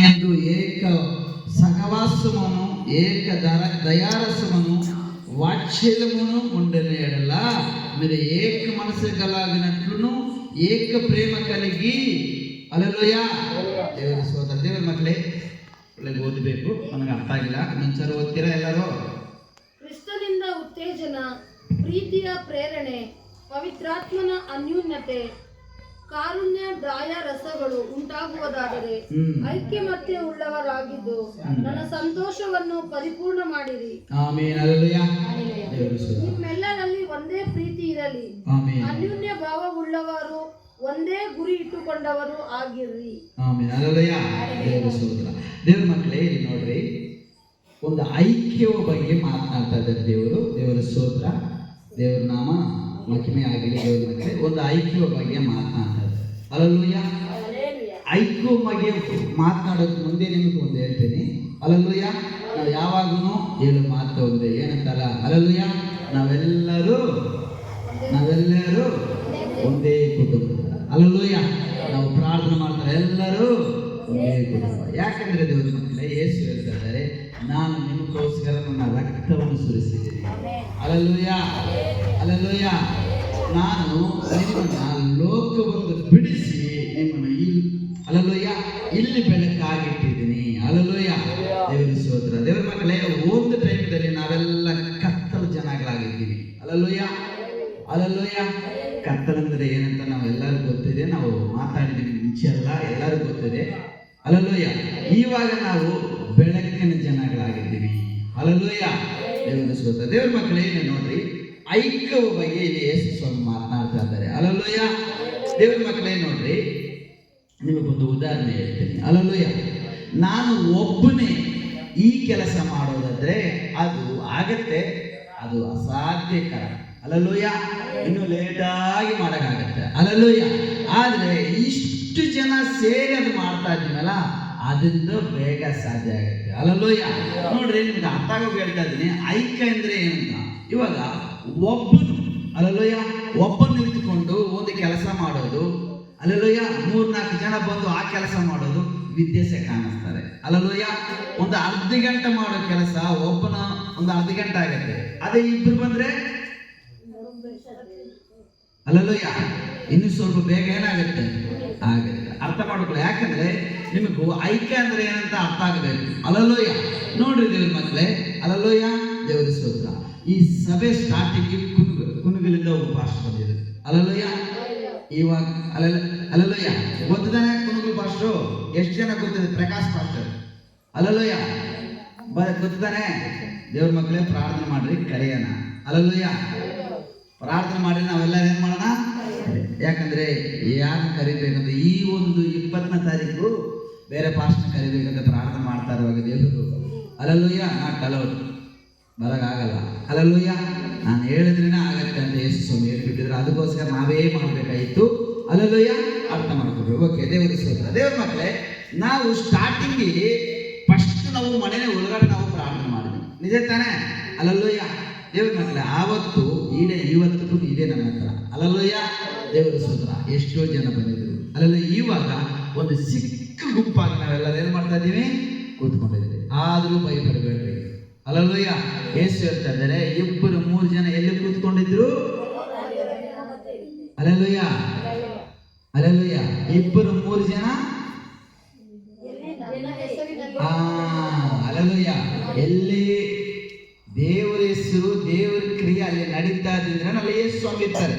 ఆయనదు ఏక సహవాసమును ఏక దయారసమును వాత్సల్యమును ఉండని ఎడల మీరు ఏక మనసు కలిగినట్లును ಏಕ ಪ್ರೇಮ ಕಲಿಗಿ ಅಲ್ಲೆಲೂಯ. ದೇವರ ಸ್ತೋತ್ರ. ದೇವರ ಮಕ್ಕಳೇ, ಒಳ್ಳೆ ಓದಬೇಕು, ನನಗೆ ಅರ್ಥ ಆಗಿಲ್ಲ, ಇನ್ನೊಂದ್ಸಲ ಓದ್ತೀರಾ ಎಲ್ಲರೂ? ಕ್ರಿಸ್ತನಿಂದ ಉತ್ತೇಜನ, ಪ್ರೀತಿಯ ಪ್ರೇರಣೆ, ಪವಿತ್ರಾತ್ಮನ ಅನ್ಯೂನ್ಯತೆ, ಕಾರುಣ್ಯ ದಯಾ ರಸಗಳು ಉಂಟಾಗುವುದಾದರೆ ಐಕ್ಯಮತ್ಯ ಉಳ್ಳವರಾಗಿದ್ದು ನನ್ನ ಸಂತೋಷವನ್ನು ಪರಿಪೂರ್ಣ ಮಾಡಿರಿ. ಆಮೆನ್. ಹಲ್ಲೆಲೂಯ. ನಿಮ್ಮೆಲ್ಲರಲ್ಲಿ ಒಂದೇ ಪ್ರೀತಿ ಇರಲಿ. ಅನ್ಯೂನ್ಯ ಭಾವವುಳ್ಳವರು, ಒಂದೇ ಗುರಿ ಇಟ್ಟುಕೊಂಡವರು ಆಗಿರ್ರಿ. ಆಮೆನ್. ಹಲ್ಲೆಲೂಯ. ದೇವರ ಸ್ತೋತ್ರ. ದೇವರ ಮಕ್ಕಳೇ, ಇಲ್ಲಿ ನೋಡ್ರಿ, ಒಂದು ಐಕ್ಯವ ಬಗ್ಗೆ ಮಾತನಾಡ್ತಾ ಇದ್ದಾರೆ ದೇವರು. ದೇವರ ಸ್ತೋತ್ರ. ದೇವರ ನಾಮ ಮಹಿಮೆ ಆಗಲಿ. ದೇವರ ಮಕ್ಕಳೇ, ಒಂದು ಐಕ್ಯವ ಬಗ್ಗೆ ಮಾತನಾಡ್ತಾರೆ. ಹಲ್ಲೆಲೂಯ. ಐಕ್ಯವ ಬಗ್ಗೆ ಮಾತನಾಡೋಕೆ ಮುಂದೆ ನಿಮಗೆ ಒಂದು ಹೇಳ್ತೀನಿ. ಹಲ್ಲೆಲೂಯ. ನಾವು ಯಾವಾಗೂ ಹೇಳೋ ಮಾತು ಒಂದೇ, ಏನಂತಲ್ಲ, ಹಲ್ಲೆಲೂಯ, ನಾವೆಲ್ಲರೂ ಒಂದೇ ಕುಟುಂಬ. ಹಲ್ಲೆಲೂಯ. ನಾವು ಪ್ರಾರ್ಥನೆ ಮಾಡ್ತಾರೆ, ಎಲ್ಲರೂ ಒಂದೇ ಕುಟುಂಬ. ಯಾಕಂದ್ರೆ ದೇವರ ಮಕ್ಕಳೇ, ಯೇಸು ಹೇಳ್ತಾ ಇದ್ದಾರೆ, ನಾನು ನಿಮಗೋಸ್ಕರ ನನ್ನ ರಕ್ತವನ್ನು ಸುರಿಸಿದ್ದೀನಿ. ಹಲ್ಲೆಲೂಯ. ಹಲ್ಲೆಲೂಯ. ನಾನು ನಿಮ್ಮನ್ನ ಲೋಕವನ್ನು ಬಿಡಿಸಿ ನಿಮ್ಮನ್ನು ಹಲ್ಲೆಲೂಯ ಇಲ್ಲಿ ಬೆಳಕಾಗಿಟ್ಟಿದ್ದೀನಿ. ಹಲ್ಲೆಲೂಯ. ದೇವರ ಸ್ತೋತ್ರ. ದೇವರ ಮಕ್ಕಳೇ, ಒಂದು ಟೈಮ್ದಲ್ಲಿ ನಾವೆಲ್ಲ ಕತ್ತಲು ಜನಗಳಾಗಿದ್ದೀವಿ. ಹಲ್ಲೆಲೂಯ. ಹಲ್ಲೆಲೂಯ. ಕತ್ತಲಂದ್ರೆ ಏನಂತ ನಾವೆಲ್ಲರೂ ಗೊತ್ತಿದೆ, ನಾವು ಮಾತಾಡಿದ್ದೀವಿ ಮುಂಚೆ ಎಲ್ಲ, ಎಲ್ಲರೂ ಗೊತ್ತಿದೆ. ಹಲ್ಲೆಲೂಯ. ಇವಾಗ ನಾವು ಬೆಳಕಿನ ಜನಗಳಾಗಿದ್ದೀವಿ. ಹಲ್ಲೆಲೂಯ. ದೇವರ ಸ್ತೋತ್ರ. ದೇವರ ಮಕ್ಕಳೇ, ನೋಡ್ರಿ, ಐಕ್ಯವ ಬಗ್ಗೆ ಇಲ್ಲಿ ಯೇಸು ಸ್ವಾಮಿ ಮಾತನಾಡ್ತಾ ಇದ್ದಾರೆ. ಹಲ್ಲೆಲೂಯ. ದೇವರ ಮಕ್ಕಳೇ, ನೋಡ್ರಿ, ನಿಮಗೊಂದು ಉದಾಹರಣೆ ಹೇಳ್ತೀನಿ. ಹಲ್ಲೆಲೂಯ. ನಾನು ಒಬ್ಬನೇ ಈ ಕೆಲಸ ಮಾಡೋದಾದ್ರೆ ಅದು ಆಗತ್ತೆ, ಅದು ಅಸಾಧ್ಯಕರ. ಹಲ್ಲೆಲೂಯ. ಇನ್ನು ಲೇಟಾಗಿ ಮಾಡೋಕ್ಕಾಗತ್ತೆ. ಹಲ್ಲೆಲೂಯ. ಆದರೆ ಇಷ್ಟು ಜನ ಸೇರಿ ಅದು ಮಾಡ್ತಾ ಇದ್ದೀವಲ್ಲ, ಅದರಿಂದ ಬೇಗ ಸಾಧ್ಯ ಆಗುತ್ತೆ. ಹಲ್ಲೆಲೂಯ. ನೋಡ್ರಿ, ನಿಮ್ಗೆ ಅರ್ಥ ಆಗೋಕೆ ಹೇಳ್ತಾ ಇದ್ದೀನಿ. ಐಕ್ಯ ಅಂದ್ರೆ ಏನಂತ, ಇವಾಗ ಒಬ್ಬನು, ಹಲ್ಲೆಲೂಯ, ಒಬ್ಬನು ನಿಂತುಕೊಂಡು ಒಂದು ಕೆಲಸ ಮಾಡೋದು, ಹಲ್ಲೆಲೂಯ, 3-4 ಜನ ಬಂದು ಆ ಕೆಲಸ ಮಾಡೋದು ವ್ಯತ್ಯಾಸ ಕಾಣಿಸ್ತಾರೆ. ಹಲ್ಲೆಲೂಯ. ಒಂದು ಅರ್ಧ ಗಂಟೆ ಮಾಡೋ ಕೆಲಸ ಒಬ್ಬನ ಒಂದು ಅರ್ಧ ಗಂಟೆ ಆಗುತ್ತೆ. ಅದೇ ಇಬ್ರು ಬಂದ್ರೆ ಹಲ್ಲೆಲೂಯ ಇನ್ನು ಸ್ವಲ್ಪ ಬೇಗ ಏನಾಗುತ್ತೆ ಆಗುತ್ತೆ. ಅರ್ಥ ಮಾಡ್ಕೊಳ್ಳಿ. ಯಾಕಂದ್ರೆ ನಿಮಗೂ ಐಕ್ಯ ಅಂದ್ರೆ ಏನಂತ ಅರ್ಥ ಆಗಬೇಕು. ಹಲ್ಲೆಲೂಯ. ನೋಡ್ರಿ ದೇವ್ರ ಮಕ್ಕಳೇ, ಹಲ್ಲೆಲೂಯ. ದೇವರ ಸ್ತೋತ್ರ. ಈ ಸಭೆ ಸ್ಟಾರ್ಟಿಂಗ್ ಕುನುಗಲಿಂದ ಉಪವಾಸ ಬಂದಿದೆ. ಹಲ್ಲೆಲೂಯ. ಇವಾಗ ಹಲ್ಲೆಲೂಯ ಗೊತ್ತಿದ್ದಾನೆ ಕುನುಗಲ್ ಪಾಸ್ಟರ್? ಎಷ್ಟು ಜನ ಗೊತ್ತಿದೆ? ಪ್ರಕಾಶ್ ಪಾಸ್ಟರ್. ಹಲ್ಲೆಲೂಯ. ಗೊತ್ತಿದ್ದಾನೆ? ದೇವ್ರ ಮಕ್ಕಳೇ, ಪ್ರಾರ್ಥನೆ ಮಾಡ್ರಿ, ಕರೆಯೋಣ. ಹಲ್ಲೆಲೂಯ. ಪ್ರಾರ್ಥನೆ ಮಾಡಿ ನಾವೆಲ್ಲರೂ ಏನ್ ಮಾಡೋಣ? ಯಾಕಂದ್ರೆ ಯಾರನ್ನ ಕರಿಬೇಕಂದ್ರೆ ಈ ಒಂದು 20ನೇ ತಾರೀಕು ಬೇರೆ ಪಾಸ್ಟರ್ ಕರಿಬೇಕಂತ ಪ್ರಾರ್ಥನೆ ಮಾಡ್ತಾ ಇರುವಾಗ ದೇವರು, ಹಲ್ಲೆಲೂಯ, ನಾ ಕಲೋದು ಬರಗಾಗಲ್ಲ. ಹಲ್ಲೆಲೂಯ. ನಾನು ಹೇಳಿದ್ರೇನೆ ಆಗತ್ತೆ ಅಂತ ಯೇಸು ಸ್ವಾಮಿ ಹೇಳ್ಬಿಟ್ಟಿದ್ರು. ಅದಕ್ಕೋಸ್ಕರ ನಾವೇ ಮಾಡಬೇಕಾಯಿತು. ಹಲ್ಲೆಲೂಯ. ಅರ್ಥ ಮಾಡ್ಕೋಬೇಕು. ಓಕೆ. ದೇವರ ಸ್ತೋತ್ರ. ದೇವರ ಮಕ್ಕಳೇ, ನಾವು ಸ್ಟಾರ್ಟಿಂಗಿಗೆ ಫಸ್ಟ್ ನಾವು ಮನೆಯ ಒಳಗಡೆ ನಾವು ಪ್ರಾರ್ಥನೆ ಮಾಡಿದ್ವಿ, ನಿಜ ತಾನೇ? ಹಲ್ಲೆಲೂಯ. ದೇವರ ಮಕ್ಕಳೇ, ಆವತ್ತು ಇವತ್ತು ಇದೆ ನಮ್ಮ ಹತ್ರ. ಹಲ್ಲೆಲೂಯ. ದೇವರ ಸ್ತೋತ್ರ. ಎಷ್ಟೋ ಜನ ಬಂದಿದ್ರು. ಹಲ್ಲೆಲೂಯ. ಇವಾಗ ಒಂದು ಚಿಕ್ಕ ಗುಂಪಾಗಿ ನಾವೆಲ್ಲರೂ ಏನು ಮಾಡ್ತಾ ಇದ್ದೀವಿ? ಕೂತ್ಕೊಂಡಿದ್ದೀವಿ. ಆದರೂ ಭಯಪಡಬೇಡ್ರಿ. ಹಲ್ಲೆಲೂಯ. ಯೇಸು ಹೇಳ್ತಾ ಇದ್ದಾರೆ, 2-3 ಜನ ಎಲ್ಲಿ ಕೂತ್ಕೊಂಡಿದ್ರು? ಹಲ್ಲೆಲೂಯ. ಹಲ್ಲೆಲೂಯ. 2-3 ಜನ ಹಲ್ಲೆಲೂಯ ಎಲ್ಲಿ ದೇವರ ಹೆಸರು, ದೇವರ ಕ್ರಿಯೆ ಅಲ್ಲಿ ನಡೀತಾ ಇದ್ದಿದ್ರೆ ಅಲ್ಲಿ ಯೇಸು ಸ್ವಾಮಿ ಇರ್ತಾರೆ.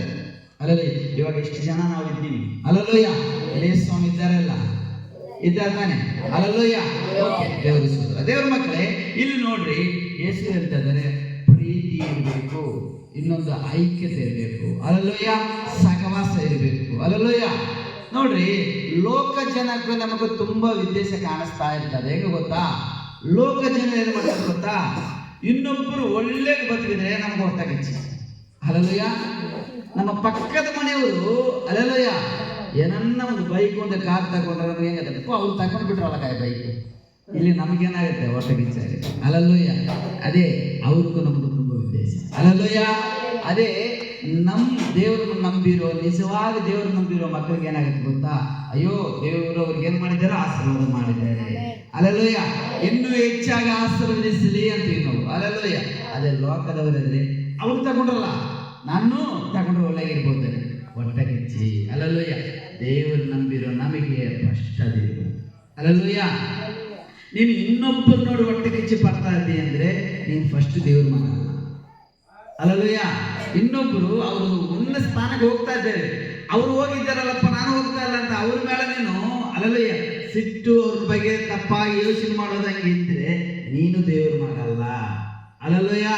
ಹಲ್ಲೆಲೂಯ. ಇವಾಗ ಎಷ್ಟು ಜನ ನಾವು ಇದ್ದೀವಿ? ಹಲ್ಲೆಲೂಯ. ಅಲ್ಲಿ ಯೇಸು ಸ್ವಾಮಿ ಇದ್ದಾರಲ್ಲ, ಇದ್ದಾರೆ ತಾನೆ? ಹಲ್ಲೆಲೂಯ. ದೇವರ ಸ್ತೋತ್ರ. ದೇವರ ಮಕ್ಕಳೇ, ಇಲ್ಲಿ ನೋಡ್ರಿ, ಯೇಸು ಹೇಳ್ತಾ ಇದ್ದಾರೆ, ಪ್ರೀತಿ ಇರಬೇಕು, ಇನ್ನೊಂದು ಐಕ್ಯತೆ ಇರಬೇಕು. ಹಲ್ಲೆಲೂಯ. ಸಹವಾಸ ಇರಬೇಕು. ಹಲ್ಲೆಲೂಯ. ನೋಡ್ರಿ, ಲೋಕ ಜನಕ್ಕೂ ನಮಗೂ ತುಂಬಾ ವ್ಯತ್ಯಾಸ ಕಾಣಿಸ್ತಾ ಇರ್ತದೆ. ಹೆಂಗ ಗೊತ್ತಾ? ಲೋಕ ಜನ ಏನ್ ಮಾಡ್ತಾರೆ ಗೊತ್ತಾ? ಇನ್ನೊಬ್ಬರು ಒಳ್ಳೆ ಬದುಕಿದ್ರೆ ನಮ್ಗೆ ಹೊರತಾಗಿಚ್ಚಿ. ಹಲ್ಲೆಲೂಯ. ನಮ್ಮ ಪಕ್ಕದ ಮನೆಯವರು, ಹಲ್ಲೆಲೂಯ, ಏನನ್ನ ಒಂದು ಬೈಕ್ ಒಂದು ಕಾರ್ ತಗೊಂಡ್ರೆ ನಮ್ಗೆ ಹೆಂಗತ್ತೆ? ಅವ್ರು ತಗೊಂಡು ಬಿಟ್ರಲ್ಲ ಕಾಯಿ ಬೈಕ್. ಇಲ್ಲಿ ನಮಗೇನಾಗುತ್ತೆ? ಹೊರತಾಗಿಚ್ಚಾಗುತ್ತೆ. ಹಲ್ಲೆಲೂಯ. ಅದೇ ಅವ್ರಿಗೂ ನಮಗೂ ತುಂಬ ವ್ಯತ್ಯಾಸ. ಹಲ್ಲೆಲೂಯ. ಅದೇ ದೇವರನ್ನು ನಂಬಿರೋ, ನಿಜವಾಗಿ ದೇವ್ರನ್ನ ನಂಬಿರೋ ಮಕ್ಕಳಿಗೆ ಏನಾಗುತ್ತೆ ಗೊತ್ತಾ? ಅಯ್ಯೋ, ದೇವರು ಅವ್ರಿಗೆ ಏನ್ ಮಾಡಿದ್ದಾರೆ? ಆಶೀರ್ವಾದ ಮಾಡಿದ್ದಾರೆ. ಅಲ್ಲಲ್ಲೋಯ್ಯ, ಇನ್ನೂ ಹೆಚ್ಚಾಗಿ ಆಶೀರ್ವದಿಸಲಿ ಅಂತೀವಿ ನಾವು. ಅಲ್ಲಲ್ಲೋಯ್ಯ, ಅದೇ ಲೋಕದವರಲ್ಲಿ ಅವ್ರು ತಗೊಂಡ್ರಲ್ಲ, ನಾನು ತಗೊಂಡ್ರೆ ಒಳ್ಳೆಗಿರ್ಬೋದು, ಹೊಟ್ಟೆ ಕಿಚ್ಚಿ. ಅಲ್ಲಲ್ಲೋಯ್ಯ, ದೇವರು ನಂಬಿರೋ ನಮಗೆ ಫಸ್ಟ್ ಅದಿರ್ಬೋದು. ಅಲ್ಲಲ್ಲೋಯ್ಯ, ನೀನು ಇನ್ನೊಬ್ಬರು ನೋಡಿ ಹೊಟ್ಟೆ ಕಿಚ್ಚಿ ಪಡ್ತಾ ಇದ್ದೀಯ ಅಂದ್ರೆ ನೀನು ಫಸ್ಟ್ ದೇವ್ರ ಮಗ ಅಲ್ಲ. ಅಲ್ಲಲ್ಲೋಯ್ಯ, ಇನ್ನೊಬ್ರು ಅವರು ಉನ್ನತ ಸ್ಥಾನಕ್ಕೆ ಹೋಗ್ತಾ ಇದ್ದಾರೆ, ಅವ್ರು ಹೋಗಿದ್ದಾರಲ್ಲಪ್ಪ ನಾನು ಹೋಗ್ತಾ ಇಲ್ಲ ಅಂತ ಅವ್ರ ಮೇಲೆ ನೀನು ಅಲ್ಲಲ್ಲೋಯ್ಯ ಸಿಟ್ಟು, ಅವ್ರ ಬಗ್ಗೆ ತಪ್ಪಾಗಿ ಯೋಚನೆ ಮಾಡೋದಂಗೆ ಇದ್ರೆ ನೀನು ದೇವ್ರ ಮಗ ಅಲ್ಲ. ಅಲ್ಲಲ್ಲೋಯ್ಯ,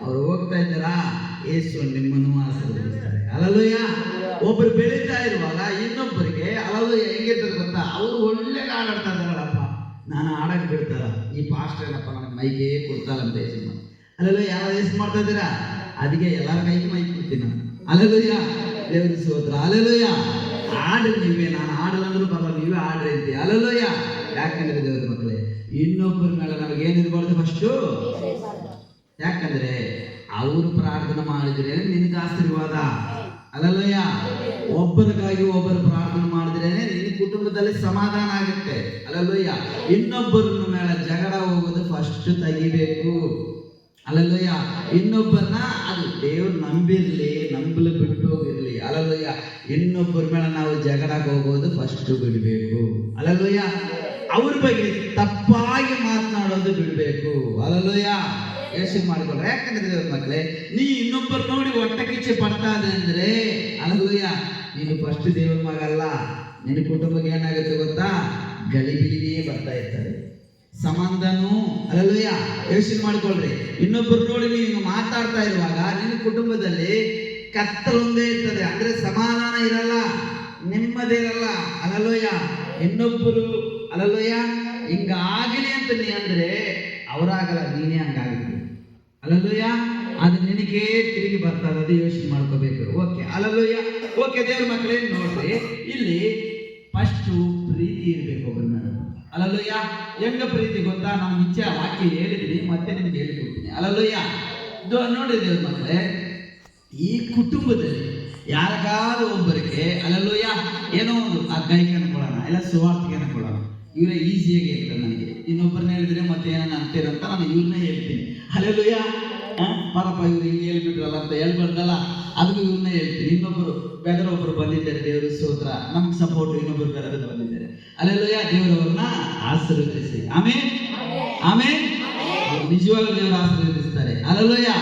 ಅವ್ರು ಹೋಗ್ತಾ ಇದ್ದಾರಾ, ಯೇಸು ನಿಮ್ಮನ್ನು ಆಶೀರ್ವದಿಸ್ತಾರೆ. ಅಲ್ಲಲ್ಲೋಯ್ಯ, ಒಬ್ರು ಬೆಳೀತಾ ಇರುವಾಗ ಇನ್ನೊಬ್ಬರಿಗೆ ಅಲ್ಲಲ್ಲೋಯ್ಯ ಹೆಂಗಿರ್ತದೆ ಗೊತ್ತಾ? ಅವ್ರು ಒಳ್ಳೆ ಆಡಾಡ್ತಾ ಇದ್ದಾರಲ್ಲಪ್ಪ, ನಾನು ಆಡಕ್ಕೆ ಬಿಡ್ತಾರ, ಈ ಪಾಸ್ಟರ್ ಏನಪ್ಪ ನನಗೆ ಮೈಗೆ ಕೊಡ್ತಾರ ಅಂತ ಯೋಚನೆ ಮಾಡಿ. ಅಲ್ಲಲ್ಲೋಯ್ಯ, ಯಾವ ಯೋಚನೆ ಮಾಡ್ತಾ ಇದ್ದೀರಾ? ಅದಕ್ಕೆ ಎಲ್ಲರ ಕೈಗೆ ಮೈಕ್ ಕೊಡ್ತೀನಿ ನಾನು. ಅಲ್ಲಲ್ಲೋಯ್ಯ, ದೇವ್ರ ಸ್ತೋತ್ರ. ಅಲ್ಲಲ್ಲೋಯ್ಯ, ಆಡ್ರಿ ನೀವೇ, ನಾನು ಆಡಲ್ಲ ಅಂದ್ರೂ ಬರಲ್ಲ, ನೀವೇ ಆಡ್ರಿ ಅಂತ. ಅಲ್ಲಲ್ಲೋಯ್ಯ, ಯಾಕಂದ್ರೆ ದೇವ್ರ ಮಕ್ಕಳೇ, ಇನ್ನೊಬ್ಬರ ಮೇಲೆ ನಮಗೇನಿರ್ಬಾರ್ದು ಫಸ್ಟು. ಯಾಕಂದ್ರೆ ಅವರು ಪ್ರಾರ್ಥನೆ ಮಾಡಿದ್ರೆ ನಿನಗೆ ಆಶೀರ್ವಾದ. ಅಲ್ಲಲ್ಲೋಯ್ಯ, ಒಬ್ಬರಿಗಾಗಿ ಒಬ್ಬರು ಪ್ರಾರ್ಥನೆ ಮಾಡಿದ್ರೆ ನಿನ್ನ ಕುಟುಂಬದಲ್ಲಿ ಸಮಾಧಾನ ಆಗುತ್ತೆ. ಅಲ್ಲಲ್ಲೋಯ್ಯ, ಇನ್ನೊಬ್ಬರ ಮೇಲೆ ಜಗಳ ಹೋಗೋದು ಫಸ್ಟ್ ತೆಗಿಬೇಕು. ಅಲ್ಲಲ್ಲೋಯ್ಯ, ಇನ್ನೊಬ್ಬರನ್ನ ಅದು ದೇವ್ರು ನಂಬಿರ್ಲಿ ನಂಬಲು ಬಿಟ್ಟು ಹೋಗಿರ್ಲಿ. ಅಲ್ಲಲ್ಲೋಯ್ಯ, ಇನ್ನೊಬ್ಬರ ಮೇಲೆ ನಾವು ಜಗಳಕ್ಕೆ ಹೋಗೋದು ಫಸ್ಟ್ ಬಿಡಬೇಕು. ಅಲ್ಲಲ್ಲೋಯ್ಯ, ಅವ್ರ ಬಗ್ಗೆ ತಪ್ಪಾಗಿ ಮಾತನಾಡೋದು ಬಿಡಬೇಕು. ಅಲ್ಲಲ್ಲೋಯ್ಯ, ಯೋಚನೆ ಮಾಡಿಕೊಂಡ್ರೆ. ಯಾಕಂದ್ರೆ ದೇವ್ರ ಮಕ್ಕಳೇ, ನೀ ಇನ್ನೊಬ್ಬರು ನೋಡಿ ಹೊಟ್ಟೆ ಕಿಚ್ಚೆ ಪಡ್ತಾ ಇದೆ ಅಂದ್ರೆ ಅಲ್ಲಲ್ಲೋಯ್ಯ, ನೀನು ಫಸ್ಟ್ ದೇವ್ರ ಮಗ ಅಲ್ಲ. ನಿನ್ನ ಕುಟುಂಬಕ್ಕೆ ಏನಾಗುತ್ತೆ ಗೊತ್ತಾ? ಗಲಿಬಿಲಿನೇ ಬರ್ತಾ ಇರ್ತಾರೆ, ಸಂಬಂಧನೂ. ಅಲ್ಲಲ್ಲೋಯ್ಯ, ಯೋಚನೆ ಮಾಡಿಕೊಳ್ಳ್ರಿ. ಇನ್ನೊಬ್ಬರು ನೋಡಿ ನೀವು ಮಾತಾಡ್ತಾ ಇರುವಾಗ ನಿನ್ನ ಕುಟುಂಬದಲ್ಲಿ ಕತ್ತಲೊಂದೇ ಇರ್ತದೆ, ಅಂದ್ರೆ ಸಮಾಧಾನ ಇರಲ್ಲ, ನೆಮ್ಮದಿ ಇರಲ್ಲ. ಅಲ್ಲಲ್ಲೋಯ್ಯ, ಇನ್ನೊಬ್ಬರು ಅಲ್ಲಲ್ಲೋಯ್ಯ ಹಿಂಗಾಗಲಿ ಅಂತ ನೀ ಅಂದ್ರೆ ಅವರಾಗಲ್ಲ, ನೀನೇ ಹಂಗಾಗುತ್ತೆ. ಅಲ್ಲಲ್ಲೋಯ್ಯ, ಅದು ನಿನಗೆ ತಿರುಗಿ ಬರ್ತದೆ, ಅದು ಯೋಚನೆ ಮಾಡ್ಕೋಬೇಕು. ಓಕೆ, ಅಲ್ಲಲ್ಲೋಯ್ಯ, ಓಕೆ ದೇವ್ರ ಮಕ್ಕಳೇ, ನೋಡ್ರಿ ಇಲ್ಲಿ ಫಸ್ಟು ಪ್ರೀತಿ ಇರಬೇಕು ಒಬ್ಬರ ಮೇಲೆ. ಅಲ್ಲಲ್ಲೋಯ್ಯ, ಹೆಂಗ ಪ್ರೀತಿ ಗೊತ್ತಾ? ನಾನು ಇಚ್ಛೆ ವಾಕ್ಯ ಹೇಳಿದ್ದೀನಿ, ಮತ್ತೆ ನಿಮ್ಗೆ ಹೇಳಿಕೊಡ್ತೀನಿ. ಅಲ್ಲಲ್ಲೋಯ್ಯ, ನೋಡಿ ದೇವ್ರ ಮಕ್ಕಳೇ, ಈ ಕುಟುಂಬದಲ್ಲಿ ಯಾರಿಗಾದ್ರೂ ಒಬ್ಬರಿಗೆ ಅಲ್ಲಲ್ಲೋಯ್ಯ ಏನೋ ಒಂದು ಆ ಗೈಗೆ ಅನ್ಕೊಳ್ಳೋಣ, ಇಲ್ಲ ಸುವಾರ್ತೆಗೆ ಅನ್ಕೊಳ್ಳೋಣ, ಇವರೇ ಈಸಿಯಾಗಿ ಹೇಳ್ತಾರೆ ನನಗೆ. ಇನ್ನೊಬ್ಬರನ್ನ ಹೇಳಿದ್ರೆ ಮತ್ತೆ ಏನನ್ನ ಅಂತೀರಂತ ನಾನು ಇವ್ರನ್ನೇ ಹೇಳ್ತೀನಿ. ಅಲ್ಲಲ್ಲೋಯ್ಯ, ಪಾರಪ್ಪ ಇವ್ರು ಹಿಂಗೆ ಹೇಳ್ಬಿಟ್ರಲ್ಲ ಅಂತ ಹೇಳ್ಬಾರ್ದಲ್ಲ, ಅದಕ್ಕೂ ಇವ್ರನ್ನೇ ಹೇಳ್ತೀನಿ. ಇನ್ನೊಬ್ಬರು ಬೆದರೊಬ್ಬರು ಬಂದಿದ್ದಾರೆ, ದೇವರು ಸ್ತೋತ್ರ, ನಮ್ಗೆ ಸಪೋರ್ಟ್ ಇನ್ನೊಬ್ಬರು ಬೆದರದು ಬಂದಿದ್ದಾರೆ. ಅಲ್ಲಲ್ಲೋಯ್ಯ, ದೇವರವ್ರನ್ನ ಆಶೀರ್ವದಿಸಿ. ಆಮೇಲೆ ಆಮೇಲೆ ನಿಜವಾಗ್ಲೂ ದೇವರು ಆಶೀರ್ವದಿಸ್ತಾರೆ. ಅಲ್ಲಲ್ಲೋಯ್ಯ,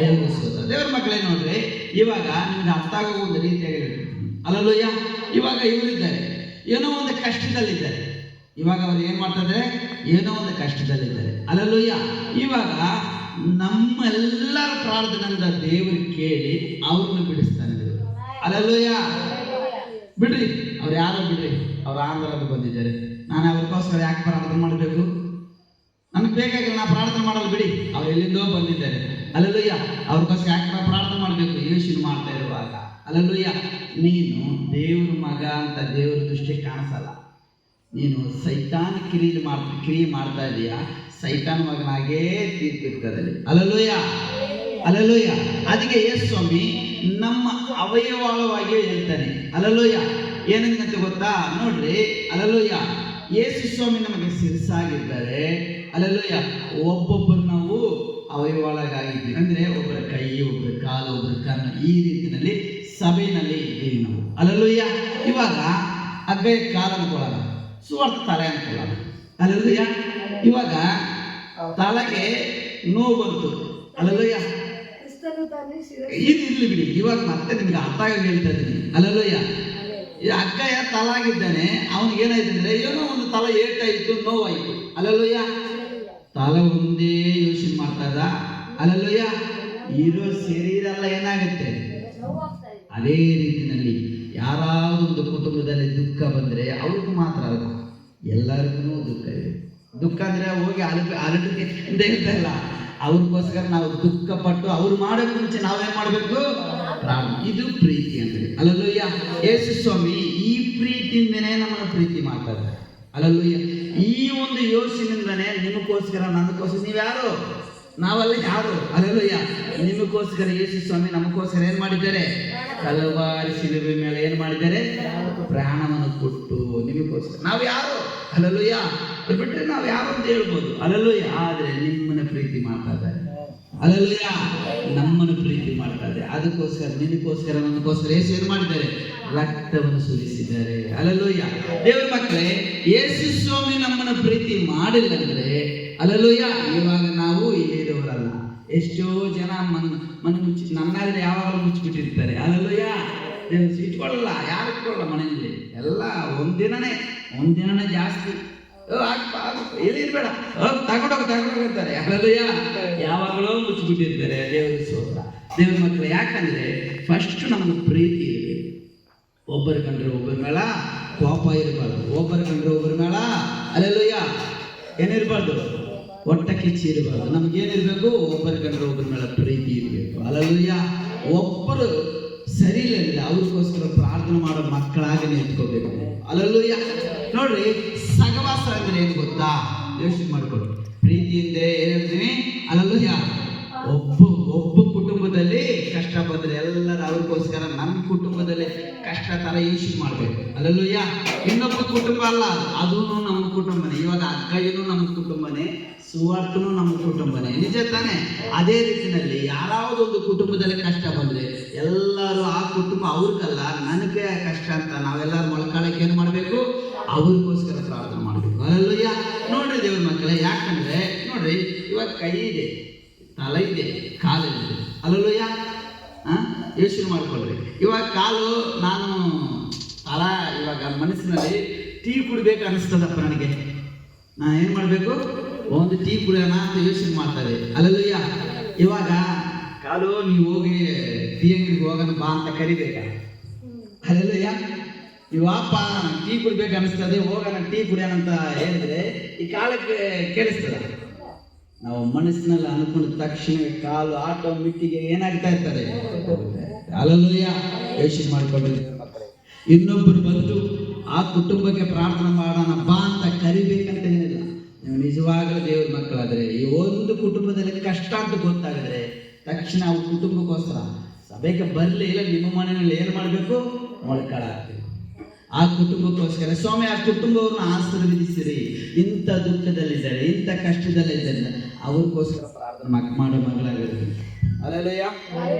ದೇವರು ಸ್ತೋತ್ರ. ದೇವ್ರ ಮಕ್ಕಳೇ, ನೋಡ್ರಿ, ಇವಾಗ ನಿಮ್ಗೆ ಅರ್ಥ ಆಗೋ ಒಂದು ರೀತಿಯಾಗಿ ಹೇಳ್ತೀನಿ. ಅಲ್ಲಲ್ಲೋಯ್ಯ, ಇವಾಗ ಇವರಿದ್ದಾರೆ, ಏನೋ ಒಂದು ಕಷ್ಟದಲ್ಲಿದ್ದಾರೆ. ಇವಾಗ ಅವ್ರು ಏನ್ ಮಾಡ್ತಾ ಇದ್ದಾರೆ? ಏನೋ ಒಂದು ಕಷ್ಟದಲ್ಲಿದ್ದಾರೆ. ಅಲ್ಲಲ್ಲೋಯ್ಯ, ಇವಾಗ ನಮ್ಮೆಲ್ಲರ ಪ್ರಾರ್ಥನೆಯಿಂದ ದೇವರು ಕೇಳಿ ಅವ್ರನ್ನ ಬಿಡಿಸ್ತಾನೆ ದೇವರು. ಅಲ್ಲಲ್ಲೋಯ್ಯ, ಬಿಡ್ರಿ, ಅವ್ರು ಯಾರೋ ಬಿಡ್ರಿ, ಅವ್ರು ಆಂಧ್ರದ ಬಂದಿದ್ದಾರೆ, ನಾನು ಅವ್ರಿಗೋಸ್ಕರ ಯಾಕೆ ಪ್ರಾರ್ಥನೆ ಮಾಡಬೇಕು? ನನಗೆ ಬೇಕಾಗಿಲ್ಲ, ನಾ ಪ್ರಾರ್ಥನೆ ಮಾಡಲ್ಲ, ಬಿಡಿ, ಅವ್ರು ಎಲ್ಲಿಂದೋ ಬಂದಿದ್ದಾರೆ. ಅಲ್ಲಲ್ಲೋಯ್ಯ, ಅವ್ರಿಗೋಸ್ಕರ ಯಾಕೆ ಪ್ರಾರ್ಥನೆ ಮಾಡಬೇಕು ಯೋಚನೆ ಮಾಡ್ತಾ ಇರುವಾಗ ಅಲ್ಲಲ್ಲೋಯ್ಯ, ನೀನು ದೇವ್ರ ಮಗ ಅಂತ ದೇವ್ರ ದೃಷ್ಟಿ ಕಾಣಿಸಲ್ಲ. ನೀನು ಸೈತಾನ್ ಕ್ರಿಯೆ ಮಾಡ್ತಾ ಇದೀಯಾ, ಸೈತಾನ್ ಮಗನಾಗೇ ತೀರ್ಪಿರ್ತದಲ್ಲಿ. ಅಲ್ಲಲ್ಲೋಯ್ಯ, ಅಲ್ಲಲ್ಲೋಯ್ಯ, ಅದಕ್ಕೆ ಯೇಸು ಸ್ವಾಮಿ ನಮ್ಮ ಅವಯವವಾಗಿ ಹೇಳ್ತಾನೆ. ಅಲ್ಲಲ್ಲೋಯ್ಯ, ಏನಂತ ಗೊತ್ತಾ? ನೋಡ್ರಿ, ಅಲ್ಲಲ್ಲೋಯ್ಯ, ಯೇಸು ಸ್ವಾಮಿ ನಮಗೆ ಶಿರಸಾಗಿದ್ದಾರೆ. ಅಲ್ಲಲ್ಲೋಯ್ಯ, ಒಬ್ಬೊಬ್ಬರು ನಾವು ಅವಯವೊಳಗಾಗಿದ್ದೀವಿ, ಅಂದ್ರೆ ಒಬ್ಬರ ಕೈ, ಒಬ್ಬರ ಕಾಲು, ಒಬ್ಬರ ಕಣ್ಣು, ಈ ರೀತಿಯಲ್ಲಿ ಸಭೆಯಲ್ಲಿ ಇದ್ದೀವಿ ನಾವು. ಅಲ್ಲಲ್ಲೋಯ್ಯ, ಇವಾಗ ಅಗ್ಗೈ ಕಾಲು ಅನ್ಕೊಳ್ಳೋಣ, ಸುವರ್ತ ತಲೆ ಅನ್ಕೊಳ್ಳೋಣ. ಅಲ್ಲಲ್ಲೋಯ್ಯ, ಇವಾಗ ತಲೆಗೆ ನೋವು ಬಂತು. ಅಲ್ಲಲ್ಲೋಯ್ಯ, ಇದು ಇರ್ಲಿ ಬಿಡಿ, ಇವಾಗ ಮತ್ತೆ ನಿಮ್ಗೆ ಅರ್ಥ ಆಗಿ ಹೇಳ್ತಾ ಇದ್ದೀನಿ. ಅಲ್ಲಲ್ಲೋಯ್ಯ, ಅಕ್ಕಯ್ಯ ತಲಾಗಿದ್ದಾನೆ, ಅವನಿಗೆ ಏನಾಯ್ತು ಅಂದ್ರೆ ಏನೋ ಒಂದು ತಲೆ ಏಟಾಯ್ತು, ನೋವಾಯ್ತು. ಅಲ್ಲಲ್ಲೋಯ್ಯ, ತಲೆ ಒಂದೇ ಯೋಚನೆ ಮಾಡ್ತಾ ಇದ್ದ. ಅಲ್ಲಲ್ಲೋಯ್ಯ, ಇರೋ ಶರೀರ ಎಲ್ಲ ಏನಾಗುತ್ತೆ? ಅದೇ ರೀತಿಯಲ್ಲಿ ಯಾರಾದ್ರೂ ಒಂದು ಕುಟುಂಬದಲ್ಲಿ ದುಃಖ ಬಂದ್ರೆ ಅವ್ರಿಗೂ ಮಾತ್ರ ಅಲ್ಲ, ಎಲ್ಲರಿಗೂ ದುಃಖ ಇದೆ. ದುಃಖ ಅಂದ್ರೆ ಹೋಗಿ ಅರಟಕ್ಕೆ ಅಂತ ಹೇಳ್ತಾ ಇಲ್ಲ, ಅವ್ರಿಗೋಸ್ಕರ ನಾವು ದುಃಖ ಪಟ್ಟು ಅವ್ರು ಮಾಡೋಕೆ ಮುಂಚೆ ನಾವೇನ್ ಮಾಡ್ಬೇಕು? ಇದು ಪ್ರೀತಿ ಅಂದ್ರೆ. ಅಲ್ಲಲ್ಲೋಯ್ಯ, ಯೇಸು ಸ್ವಾಮಿ ಈ ಪ್ರೀತಿಯಿಂದನೇ ನಮ್ಮನ್ನು ಪ್ರೀತಿ ಮಾಡ್ತಾ ಇದ್ದಾರೆ. ಅಲ್ಲಲ್ಲೋಯ್ಯ, ಈ ಒಂದು ಯೋಚನೆಯಿಂದನೇ ನಿಮಗೋಸ್ಕರ, ನನಗೋಸ್ಕರ, ನೀವ್ಯಾರು ನಾವಲ್ಲ ಯಾರು? ಅಲ್ಲೆಲ್ಲೂಯ್ಯ. ನಿಮಗೋಸ್ಕರ ಯೇಸು ಸ್ವಾಮಿ ನಮಗೋಸ್ಕರ ಏನ್ ಮಾಡಿದ್ದಾರೆ? ಕಲ್ವಾರಿ ಶಿಲುಬೆ ಮೇಲೆ ಏನ್ ಮಾಡಿದ್ದಾರೆ? ಪ್ರಾಣವನ್ನು ಕೊಟ್ಟು ನಿಮಗೋಸ್ಕರ. ನಾವು ಯಾರು? ಅಲ್ಲೆಲ್ಲೂಯ್ಯ. ಬಿಟ್ಟರೆ ನಾವು ಯಾರು ಅಂತ ಹೇಳ್ಬೋದು. ಅಲ್ಲೆಲ್ಲೂಯ್ಯ. ಆದ್ರೆ ನಿಮ್ಮನ್ನ ಪ್ರೀತಿ ಮಾಡ್ತಾ ಇದ್ದಾರೆ. ಅಲ್ಲೆಲ್ಲೂಯ್ಯ. ನಮ್ಮನ್ನು ಪ್ರೀತಿ ಮಾಡ್ತಾ ಇದ್ದಾರೆ. ಅದಕ್ಕೋಸ್ಕರ ನಿಮಗೋಸ್ಕರ ನಮಗೋಸ್ಕರ ಯೇಸು ಏನ್ ಮಾಡಿದ್ದಾರೆ? ರಕ್ತವನ್ನು ಸುರಿಸಿದ್ದಾರೆ. ಅಲ್ಲೆಲ್ಲೂಯ್ಯ. ದೇವರ ಮಕ್ಕಳೇ, ಯೇಸು ಸ್ವಾಮಿ ನಮ್ಮನ್ನು ಪ್ರೀತಿ ಮಾಡಿಲ್ಲ ಅಂದ್ರೆ ಅಲ್ಲೆಲ್ಲೂಯ್ಯ ಇವಾಗ ನಾವು ಇಲ್ಲಿರೋರಲ್ಲ. ಎಷ್ಟೋ ಜನ ಮನೆ ಮುಚ್ಚಿ ನನ್ನಾದ್ರೆ ಯಾವಾಗಲೂ ಮುಚ್ಚಿಬಿಟ್ಟಿರ್ತಾರೆ. ಅಲ್ಲೆಲ್ಲೂಯ್ಯ. ಇಟ್ಕೊಳ್ಳಲ್ಲ, ಯಾರು ಇಟ್ಕೊಳ್ಳಲ್ಲ ಮನೆಯಲ್ಲಿ. ಎಲ್ಲ ಒಂದಿನನೇ ಜಾಸ್ತಿ. ಎಲ್ಲಿರ್ಬೇಡ, ತಗೊಂಡೋಗ್ತಾರೆ. ಅಲ್ಲೆಲ್ಲೂಯ್ಯ. ಯಾವಾಗಲೂ ಮುಚ್ಚಿಬಿಟ್ಟಿರ್ತಾರೆ. ದೇವರ ಸ್ತೋತ್ರ. ದೇವರ ಮಕ್ಕಳು, ಯಾಕಂದ್ರೆ ಫಸ್ಟ್ ನಮ್ಗೆ ಪ್ರೀತಿ ಇರಬೇಕು. ಒಬ್ಬರ ಕಂಡ್ರೆ ಒಬ್ಬರ ಮೇಳ ಕೋಪ ಇರಬಾರ್ದು. ಒಬ್ಬರ ಕಂಡ್ರೆ ಒಬ್ಬರ ಮೇಳ ಅಲ್ಲೆಲ್ಲೂಯ್ಯ ಏನಿರಬಾರ್ದು? ಒಟ್ಟ ಕಿಚ್ಚಿ ಇರಬಾರ್ದು. ನಮ್ಗೇನಿರ್ಬೇಕು? ಒಬ್ಬರ ಕಂಡ್ರೆ ಒಬ್ಬರ ಮೇಳ ಪ್ರೀತಿ ಇರಬೇಕು. ಅಲ್ಲೆಲ್ಲೂಯ್ಯ. ಒಬ್ಬರು ಸರಿ ಇಲ್ಲ ಅವ್ರಿಗೋಸ್ಕರ ಪ್ರಾರ್ಥನೆ ಮಾಡೋ ಮಕ್ಕಳಾಗಿ ನಿಂತ್ಕೋಬೇಕು. ಅಲ್ಲೆಲ್ಲೂಯ್ಯ. ನೋಡ್ರಿ, ಸಹವಾಸ ಅಂದ್ರೆ ಏನು ಗೊತ್ತಾ? ಯೋಚನೆ ಮಾಡ್ಕೊಳ್ಳಿ. ಪ್ರೀತಿಯಿಂದ ಏನ್ ಹೇಳ್ತೀವಿ? ಅಲ್ಲೆಲ್ಲೂಯ್ಯ. ಒಬ್ಬ ಕುಟುಂಬದಲ್ಲಿ ಕಷ್ಟ ಬಂದ್ರೆ ಎಲ್ಲರೂ ಅವ್ರಿಗೋಸ್ಕರ ನಮ್ಮ ಕುಟುಂಬದಲ್ಲಿ ಕಷ್ಟ ತರ ಯೋಚನೆ ಮಾಡ್ಬೇಕು. ಅಲ್ಲೆಲ್ಲೂಯ್ಯ. ಇನ್ನೊಬ್ಬ ಕುಟುಂಬ ಅಲ್ಲ, ಅದೂ ನಮ್ಮ ಕುಟುಂಬನೇ. ಇವಾಗ ಅಕ್ಕಯ್ಯನೂ ನಮ್ಮ ಕುಟುಂಬನೇ, ಸುವಾರ್ತನು ನಮ್ಮ ಕುಟುಂಬನೇ. ನಿಜ ತಾನೆ? ಅದೇ ರೀತಿಯಲ್ಲಿ ಯಾರಾವುದೊಂದು ಕುಟುಂಬದಲ್ಲಿ ಕಷ್ಟ ಬಂದ್ರೆ ಎಲ್ಲರೂ ಆ ಕುಟುಂಬ ಅವ್ರಿಗಲ್ಲ, ನನಗೆ ಕಷ್ಟ ಅಂತ ನಾವೆಲ್ಲರೂ ಮೊಳಕಾಳಕ್ಕೆ ಏನು ಮಾಡಬೇಕು? ಅವ್ರಿಗೋಸ್ಕರ ಪ್ರಾರ್ಥನೆ ಮಾಡಬೇಕು. ಅಲ್ಲೆಲ್ಲೂಯ್ಯ. ನೋಡ್ರಿ ದೇವ್ರ ಮಕ್ಕಳೇ, ಯಾಕಂದ್ರೆ ನೋಡ್ರಿ, ಇವಾಗ ಕೈ ಇದೆ, ತಲೆ ಇದೆ, ಕಾಲಿದೆ. ಅಲ್ಲೆಲ್ಲೂಯ್ಯ. ಯೋಚನೆ ಮಾಡ್ಕೊಳ್ರಿ. ಇವಾಗ ಕಾಲು, ನಾನು ಇವಾಗ ಮನಸ್ಸಿನಲ್ಲಿ ಟೀ ಕುಡಿಬೇಕು ಅನಿಸ್ತದಪ್ಪ ನನಗೆ. ನಾನು ಏನು ಮಾಡಬೇಕು? ಒಂದು ಟೀ ಕುಡಿಯೋಣ ಅಂತ ಯೋಚನೆ ಮಾಡ್ತಾರೆ. ಅಲ್ಲೆಲ್ಲೂಯ್ಯ. ಇವಾಗ ಕಾಲು, ನೀವು ಹೋಗಿ ಟೀ ಅಂಗಡಿಗೆ ಹೋಗೋಣ ಬಾ ಅಂತ ಕರಿಬೇಕಾ? ಅಲ್ಲೆಲ್ಲೂಯ್ಯ. ಇವಪ್ಪ ಟೀ ಕುಡಿಬೇಕು ಅನಿಸ್ತದೆ, ಹೋಗೋಣ ಟೀ ಕುಡಿಯೋಣ ಅಂತ ಹೇಳಿದ್ರೆ ಈ ಕಾಲಕ್ಕೆ ಕೇಳಿಸ್ತದ? ನಾವು ಮನಸ್ಸಿನಲ್ಲಿ ಅನ್ಕೊಂಡ ತಕ್ಷಣ ಕಾಲು ಆಟೋಮೆಟಿಕ್ ಏನಾಗ್ತಾ ಇರ್ತದೆ? ಅಲ್ಲೆಲ್ಲೂಯ್ಯ. ಯೋಚನೆ ಮಾಡ್ಕೊಂಡಿದ್ದೀವಿ. ಇನ್ನೊಬ್ಬರು ಬಂದು ಆ ಕುಟುಂಬಕ್ಕೆ ಪ್ರಾರ್ಥನೆ ಮಾಡೋಣ ಬಾ ಅಂತ ಕರಿಬೇಕಂತ ಏನಿಲ್ಲ. ನೀವು ನಿಜವಾಗಲೂ ದೇವ್ರ ಮಕ್ಕಳಾದ್ರೆ, ಈ ಒಂದು ಕುಟುಂಬದಲ್ಲಿ ಕಷ್ಟ ಅಂತ ಗೊತ್ತಾಗಿದ್ರೆ ತಕ್ಷಣ ಆ ಕುಟುಂಬಕ್ಕೋಸ್ಕರ ಸಭೆಗೆ ಬರಲಿ, ಇಲ್ಲ ನಿಮ್ಮ ಮನೆಯಲ್ಲಿ ಏನು ಮಾಡಬೇಕು? ಮೊಳಕಾಳಾಗ್ತೀವಿ. ಆ ಕುಟುಂಬಕ್ಕೋಸ್ಕರ ಸ್ವಾಮಿ ಆ ಕುಟುಂಬವನ್ನು ಆಶೀರ್ವದಿಸಿರಿ. ಇಂಥ ದುಃಖದಲ್ಲಿದ್ದಾರೆ, ಇಂಥ ಕಷ್ಟದಲ್ಲಿದ್ದಾರೆ, ಅವ್ರಿಗೋಸ್ಕರ ಪ್ರಾರ್ಥನೆ ಮಾಡೋ ಮಗಳಾಗಿರ್ತೀವಿ. ಅಲ್ಲೆಲ್ಲೂಯ್ಯ.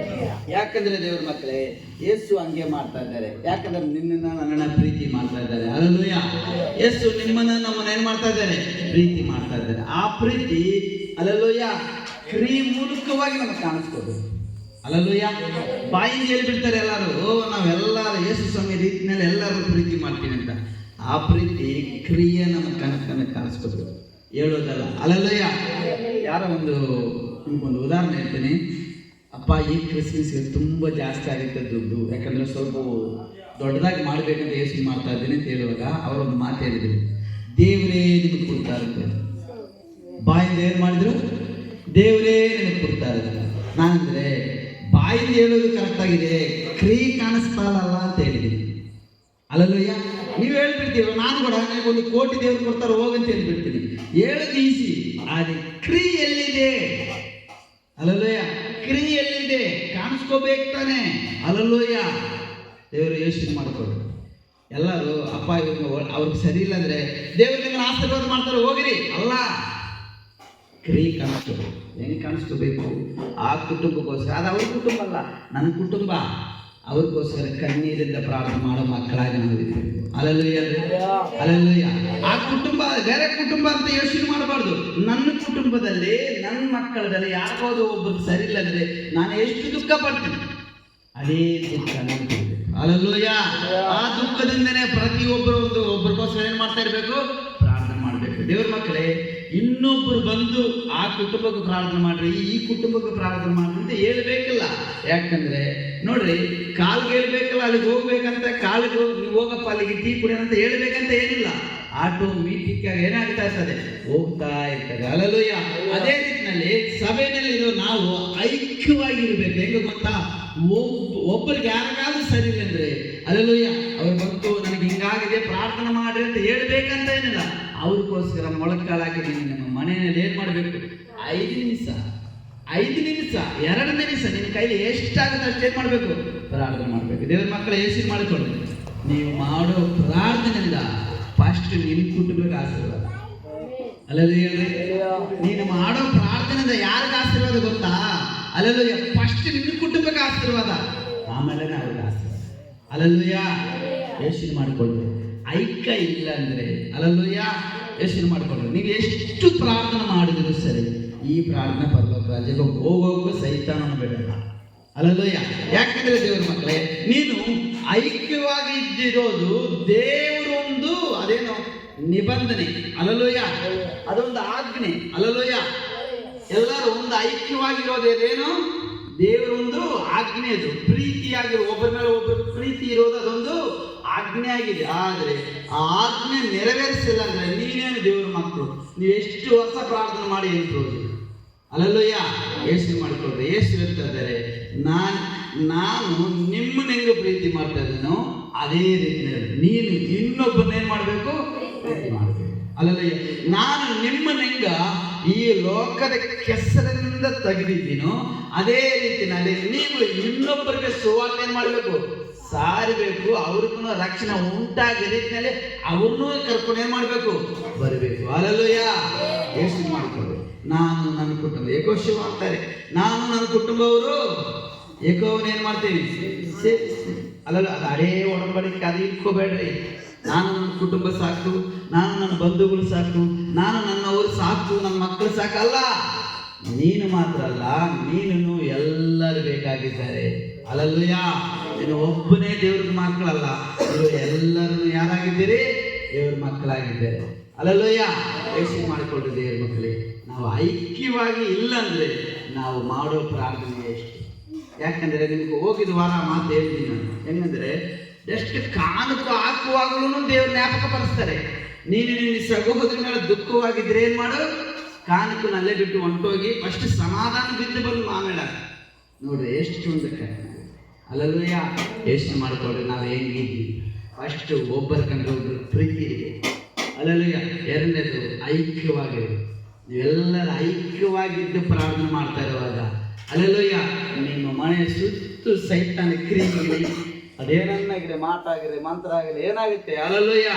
ಯಾಕಂದ್ರೆ ದೇವ್ರ ಮಕ್ಕಳೇ, ಯೇಸು ಹಂಗೆ ಮಾಡ್ತಾ ಇದ್ದಾರೆ. ಯಾಕಂದ್ರೆ ನಿನ್ನನ್ನ ನನ್ನನ್ನ ಪ್ರೀತಿ ಮಾಡ್ತಾ ಇದ್ದಾರೆ. ಅಲ್ಲೆಲ್ಲೂಯ್ಯ. ಯೇಸು ನಿಮ್ಮನ್ನ ನಮ್ಮನ್ನ ಏನ್ ಮಾಡ್ತಾ ಇದ್ದಾರೆ? ಪ್ರೀತಿ ಮಾಡ್ತಾ ಇದ್ದಾರೆ. ಆ ಪ್ರೀತಿ ಅಲ್ಲೆಲ್ಲೂಯ್ಯ ಕ್ರಿಯೆ ಮೂಲಕವಾಗಿ ನಮಗೆ ಕಾಣಿಸ್ಕೋದು. ಅಲ್ಲೆಲ್ಲೂಯ್ಯ. ಬಾಯಿಂದ ಹೇಳ್ಬಿಡ್ತಾರೆ ಎಲ್ಲರೂ, ನಾವೆಲ್ಲರೂ ಯೇಸು ಸ್ವಾಮಿ ರೀತಿಯಲ್ಲಿ ಎಲ್ಲರೂ ಪ್ರೀತಿ ಮಾಡ್ತೀವಿ ಅಂತ. ಆ ಪ್ರೀತಿ ಕ್ರಿಯೆ ನಮ್ಮ ಕನಕನ್ನು ಕಾಣಿಸ್ಕೋಬೇಕು, ಹೇಳೋದಲ್ಲ. ಅಲ್ಲೆಲ್ಲೂಯ್ಯ. ಯಾರೋ ನಿಮ್ಗೊಂದು ಉದಾಹರಣೆ ಹೇಳ್ತೀನಿ. ಅಪ್ಪ, ಈ ಕ್ರಿಸ್ಮಸ್ಗೆ ತುಂಬ ಜಾಸ್ತಿ ಆಗುತ್ತೆ ದುಡ್ಡು, ಯಾಕಂದರೆ ಸ್ವಲ್ಪ ದೊಡ್ಡದಾಗಿ ಮಾಡಬೇಕಂತ ಯೋಚನೆ ಮಾಡ್ತಾ ಇದ್ದೀನಿ ಅಂತ ಹೇಳುವಾಗ ಅವರೊಂದು ಮಾತು ಹೇಳಿದ್ರು, ದೇವರೇ ನಿಮಗೆ ಕೊಡ್ತಾ ಇರುತ್ತೆ. ಬಾಯಿಂದ ಏನು ಮಾಡಿದ್ರು? ದೇವರೇ ನಿಮಗೆ ಕೊಡ್ತಾ ಇರುತ್ತೆ. ನಾನಂದರೆ ಬಾಯಿಂದ ಹೇಳೋದು ಕರೆಕ್ಟಾಗಿದೆ, ಕ್ರಿಯೆ ಕಾಣಿಸ್ತಾ ಇಲ್ಲ ಅಂತ ಹೇಳಿದ್ದೀನಿ. ಅಲ್ಲೆಲ್ಲೂಯ್ಯ. ನೀವು ಹೇಳ್ಬಿಡ್ತೀವಿ, ನಾನು ಕೂಡ 1 ಕೋಟಿ ದೇವ್ರು ಕೊಡ್ತಾರೆ ಹೋಗಂತ ಹೇಳ್ಬಿಡ್ತೀನಿ. ಹೇಳೋದು ಈಸಿ, ಆದರೆ ಕ್ರಿಯೆ ಎಲ್ಲಿದೆ? ಅಲ್ಲೆಲ್ಲೂಯ್ಯ. ಕ್ರಿಯೆ ಎಲ್ಲಿದೆ? ಕಾಣಿಸ್ಕೋಬೇಕು ತಾನೆ. ಅಲ್ಲೆಲ್ಲೂಯ್ಯ. ದೇವರು ಯೋಚನೆ ಮಾಡ್ಕೊಳ್ಳಿ. ಎಲ್ಲರೂ ಅಪ್ಪ ಅವ್ರಿಗೆ ಸರಿ ಇಲ್ಲ ಅಂದ್ರೆ ದೇವರು ನಿಮ್ಮನ್ನು ಆಶೀರ್ವಾದ ಮಾಡ್ತಾರೆ ಹೋಗಿರಿ ಅಲ್ಲ, ಕ್ರಿಯೆ ಕಾಣಿಸ್ಕೋಬೇಕು. ಹೆಂಗೆ ಕಾಣಿಸ್ಕೋಬೇಕು? ಆ ಕುಟುಂಬಕ್ಕೋಸ್ಕರ, ಅದು ಅವ್ರ ಕುಟುಂಬ ಅಲ್ಲ, ನನ್ನ ಕುಟುಂಬ. ಅವ್ರಿಗೋಸ್ಕರ ಕಣ್ಣೀರಿಂದ ಪ್ರಾರ್ಥನೆ ಮಾಡೋ ಮಕ್ಕಳಾಗಿ ನಾವು ಇದ್ದೀವಿ. ಅಲ್ಲೆಲ್ಲೂಯ್ಯ. ಅಲ್ಲೆಲ್ಲೂಯ್ಯ. ಆ ಕುಟುಂಬ ಬೇರೆ ಕುಟುಂಬ ಅಂತ ಯೋಚನೆ ಮಾಡಬಾರ್ದು. ನನ್ನ ಕುಟುಂಬದಲ್ಲಿ, ನನ್ನ ಮಕ್ಕಳದಲ್ಲಿ ಯಾರಾவது ಒಬ್ಬರು ಸರಿ ಇಲ್ಲಂದ್ರೆ ನಾನು ಎಷ್ಟು ದುಃಖ ಪಡ್ತೀನಿ, ಅದೇ ದುಃಖ ನನಗೆ. ಅಲ್ಲೆಲ್ಲೂಯ್ಯ. ಆ ದುಃಖದಿಂದನೇ ಪ್ರತಿಯೊಬ್ಬರು ಒಬ್ಬರಿಗೋಸ್ಕರ ಏನು ಮಾಡ್ತಾ ಇರಬೇಕು? ಪ್ರಾರ್ಥನೆ ಮಾಡಬೇಕು. ದೇವ್ರ ಮಕ್ಕಳೇ, ಇನ್ನೊಬ್ಬರು ಬಂದು ಆ ಕುಟುಂಬಕ್ಕೆ ಪ್ರಾರ್ಥನೆ ಮಾಡ್ರಿ, ಈ ಕುಟುಂಬಕ್ಕೆ ಪ್ರಾರ್ಥನೆ ಮಾಡ್ರಿ ಅಂತ ಹೇಳ್ಬೇಕಲ್ಲ. ಯಾಕಂದ್ರೆ ನೋಡ್ರಿ, ಕಾಲ್ಗೆ ಹೇಳ್ಬೇಕಲ್ಲ, ಅಲ್ಲಿಗೆ ಹೋಗ್ಬೇಕಂತ, ಕಾಲಿಗೆ ನೀವು ಹೋಗಪ್ಪ ಅಲ್ಲಿಗೆ ಟೀ ಕುಡಿಯೋಣ ಅಂತ ಹೇಳ್ಬೇಕಂತ ಏನಿಲ್ಲ. ಆಟೋಮೆಟಿಕ್ ಆಗಿ ಏನಾಗ್ತಾ ಇರ್ತದೆ? ಹೋಗ್ತಾ ಇರ್ತದೆ. ಅಲ್ಲೆಲ್ಲೂಯ್ಯ. ಅದೇ ರೀತಿಯಲ್ಲಿ ಸಭೆಯಲ್ಲಿರೋ ನಾವು ಐಕ್ಯವಾಗಿರ್ಬೇಕು. ಹೆಂಗೆ ಗೊತ್ತಾ? ಒಬ್ಬರಿಗೆ ಯಾರಿಗಾದ್ರೂ ಸರಿ ಇಲ್ಲ ಅಂದ್ರೆ ಅಲ್ಲೆಲ್ಲೂಯ್ಯ ಅವ್ರು ಬಂತು ನನಗೆ ಹಿಂಗಾಗಿದೆ ಪ್ರಾರ್ಥನೆ ಮಾಡ್ರಿ ಅಂತ ಹೇಳ್ಬೇಕಂತ ಏನಿಲ್ಲ. ಅವ್ರಿಗೋಸ್ಕರ ಮೊಳಕಾಳಾಗಿ ನಿಮ್ಮ ಮನೆಯಲ್ಲಿ ಏನು ಮಾಡಬೇಕು? 5 ನಿಮಿಷ 5 ನಿಮಿಷ 2 ನಿಮಿಷ ನಿನ್ನ ಕೈಲಿ ಎಷ್ಟಾಗುತ್ತೆ ಅಷ್ಟೇ ಮಾಡಬೇಕು, ಪ್ರಾರ್ಥನೆ ಮಾಡಬೇಕು. ದೇವ್ರ ಮಕ್ಕಳ ಏಸಿ ಮಾಡಿಕೊಳ್ಳಿ. ನೀವು ಮಾಡೋ ಪ್ರಾರ್ಥನೆಯಿಂದ ಫಸ್ಟ್ ನಿಮ್ಮ ಕುಟುಂಬಕ್ಕೆ ಆಶೀರ್ವಾದ. ಅಲ್ಲಲ್ಲಿ ನೀನು ಮಾಡೋ ಪ್ರಾರ್ಥನೆಯಿಂದ ಯಾರಿಗೆ ಆಶೀರ್ವಾದ ಗೊತ್ತಾ? ಅಲ್ಲಲ್ಲೂಯ್ಯ, ಫಸ್ಟ್ ನಿನ್ನ ಕುಟುಂಬಕ್ಕೆ ಆಶೀರ್ವಾದ, ಆಮೇಲೆ ಅವ್ರಿಗೆ ಆಶೀರ್ವಾದ. ಅಲ್ಲಲ್ಲೂಯ್ಯ, ಯೋಚನೆ ಮಾಡಿಕೊಳ್ಳಿ. ಐಕ್ಯ ಇಲ್ಲ ಅಂದ್ರೆ ಅಲ್ಲಲ್ಲೂಯ್ಯ ಯೋಚನೆ ಮಾಡಿಕೊಳ್ಳಿ. ನೀವು ಎಷ್ಟು ಪ್ರಾರ್ಥನೆ ಮಾಡಿದ್ರು ಸರಿ, ಈ ಪ್ರಾರ್ಥನೆ ಪರಲೋಕ ರಾಜ್ಯಕ್ಕೆ ಹೋಗೋಕ್ಕೂ ಸೈತಾನನು ಬೇಡ. ಅಲ್ಲಲ್ಲೂಯ್ಯ, ಯಾಕಂದ್ರೆ ದೇವ್ರ ಮಕ್ಕಳೇ, ನೀನು ಐಕ್ಯವಾಗಿ ಇದ್ದಿರೋದು ದೇವರೊಂದು ಅದೇನೋ ನಿಬಂಧನೆ. ಅಲ್ಲಲ್ಲೂಯ್ಯ, ಅದೊಂದು ಆಜ್ಞೆ. ಅಲ್ಲಲ್ಲೂಯ್ಯ, ಎಲ್ಲರೂ ಒಂದು ಐಕ್ಯವಾಗಿರೋದು ಏನೇನು? ದೇವರೊಂದು ಆಜ್ಞೆ. ಅದು ಪ್ರೀತಿಯಾಗಿರೋ, ಒಬ್ಬರ ಮೇಲೆ ಒಬ್ಬರು ಪ್ರೀತಿ ಇರೋದು ಅದೊಂದು ಆಜ್ಞೆ ಆಗಿದೆ. ಆದರೆ ಆ ಆಜ್ಞೆ ನೆರವೇರಿಸಿಲ್ಲ ಅಂದ್ರೆ ನೀವೇನು ದೇವರ ಮಕ್ಕಳು? ನೀವು ಎಷ್ಟು ವರ್ಷ ಪ್ರಾರ್ಥನೆ ಮಾಡಿ ಏನು ಪ್ರಯೋಜನ? ಅಲ್ಲಲ್ಲೂಯ್ಯ, ಯೇಸು ಮಾಡಿಕೊಳ್ರಿ. ಯೇಸು ಹೇಳ್ತಾ ಇದ್ದಾರೆ, ನಾನು ನಿಮ್ಮನ್ನ ಹೆಂಗೆ ಪ್ರೀತಿ ಮಾಡ್ತಾ ಇದ್ದೀನೋ ಅದೇ ರೀತಿಯಲ್ಲಿ ನೀನು ಇನ್ನೊಬ್ಬನೇನು ಮಾಡಬೇಕು? ಪ್ರೀತಿ ಮಾಡಬೇಕು. ಅಲ್ಲಲ್ಲೂಯ್ಯ, ನಾನು ನಿಮ್ಮನ್ನ ಹೆಂಗ ಈ ಲೋಕದ ಕೆಸರಿನಿಂದ ತೆಗೆದಿದ್ದೀನೋ ಅದೇ ರೀತಿಯಲ್ಲಿ ನೀವು ಇನ್ನೊಬ್ಬರಿಗೆ ಸುವಾರ್ತೆ ಮಾಡಬೇಕು, ಸಾರಬೇಕು. ಅವ್ರಿಗೂ ರಕ್ಷಣೆ ಉಂಟಾಗಿ ರೀತಿಯಲ್ಲಿ ಅವ್ರನ್ನೂ ಕರ್ಕೊಂಡು ಏನ್ ಮಾಡಬೇಕು? ಬರಬೇಕು. ಅಲ್ಲಲ್ಲೂಯ್ಯ, ಯೋಚನೆ ಮಾಡ್ಕೊಳ್ಳಿ. ನಾನು ನನ್ನ ಕುಟುಂಬ ಏಕೋ ಶಿವ ಅಂತಾರೆ, ನಾನು ನನ್ನ ಕುಟುಂಬವರು ಏಕೋವನ್ನ ಏನ್ ಮಾಡ್ತೀನಿ? ಅಲ್ಲಲ್ಲ, ಅದು ಹಳೇ ಒಡಂಬಡಿಕೆ, ಅದು ಇಟ್ಕೋಬೇಡ್ರಿ. ನಾನು ನನ್ನ ಕುಟುಂಬ ಸಾಕು, ನಾನು ನನ್ನ ಬಂಧುಗಳು ಸಾಕು, ನಾನು ನನ್ನವರು ಸಾಕು, ನನ್ನ ಮಕ್ಕಳು ಸಾಕಲ್ಲ. ನೀನು ಮಾತ್ರ ಅಲ್ಲ, ನೀನು ಎಲ್ಲರೂ ಬೇಕಾಗಿದ್ದಾರೆ. ಅಲ್ಲಲ್ಲೂಯ್ಯ, ನೀನು ಒಬ್ಬನೇ ದೇವ್ರ ಮಕ್ಕಳಲ್ಲ, ನೀವು ಎಲ್ಲರೂ ಯಾರಾಗಿದ್ದೀರಿ? ದೇವ್ರ ಮಕ್ಕಳಾಗಿದ್ದಾರೆ. ಅಲ್ಲಲ್ಲೂಯ್ಯ, ಯೋಚನೆ ಮಾಡಿಕೊಳ್ಳಿ ದೇವ್ರ ಮಕ್ಕಳೇ. ನಾವು ಐಕ್ಯವಾಗಿ ಇಲ್ಲ ಅಂದ್ರೆ ನಾವು ಮಾಡೋ ಪ್ರಾರ್ಥನೆ ಎಷ್ಟು? ಯಾಕಂದ್ರೆ ನಿಮ್ಗೆ ಹೋಗಿದ ವಾರ ಮಾತು ಹೇಳ್ತೀನಿ ನಾನು. ಹೆಂಗಂದ್ರೆ ಎಷ್ಟು ಕಾನುಕ ಹಾಕುವಾಗಲೂ ದೇವ್ರ ಜ್ಞಾಪಕ ಪಡಿಸ್ತಾರೆ. ನೀನು ನಿನ್ನ ಸಹೋದರ ಮೇಲೆ ದುಃಖವಾಗಿದ್ರೆ ಏನ್ ಮಾಡು? ಕಾನುಕನಲ್ಲೇ ಬಿಟ್ಟು ಹೊಂಟೋಗಿ ಫಸ್ಟ್ ಸಮಾಧಾನ ಬಿದ್ದು ಬಂದು ಆಮೇಲೆ ನೋಡ್ರಿ ಎಷ್ಟು ಒಂದು ಕಠಿಣ. ಅಲ್ಲಲ್ಲೂಯ್ಯ, ಯೋಚನೆ ಮಾಡಿಕೊಳ್ಳ್ರಿ. ನಾವು ಹೆಂಗಿದ್ವಿ? ಫಸ್ಟ್ ಒಬ್ಬರ ಕಂಡ್ರೆ ಒಬ್ಬರು ಪ್ರೀತಿ ಇದೆ. ಅಲ್ಲಲ್ಲೂಯ್ಯ, ಎರಡನೇದು ಐಕ್ಯವಾಗಿರೋದು. ನೀವೆಲ್ಲರೂ ಐಕ್ಯವಾಗಿದ್ದು ಪ್ರಾರ್ಥನೆ ಮಾಡ್ತಾ ಇರುವಾಗ ಅಲ್ಲಲ್ಲೂಯ್ಯ, ನಿಮ್ಮ ಮನೆಯ ಸುತ್ತು ಸೈತಾನ ಕ್ರಿಯೆಗಳು ಅದೇನನ್ನಾಗಿದೆ, ಮಾತಾಗಿದೆ, ಮಂತ್ರ ಆಗಿದೆ, ಏನಾಗುತ್ತೆ? ಅಲ್ಲಲ್ಲೂಯ್ಯ,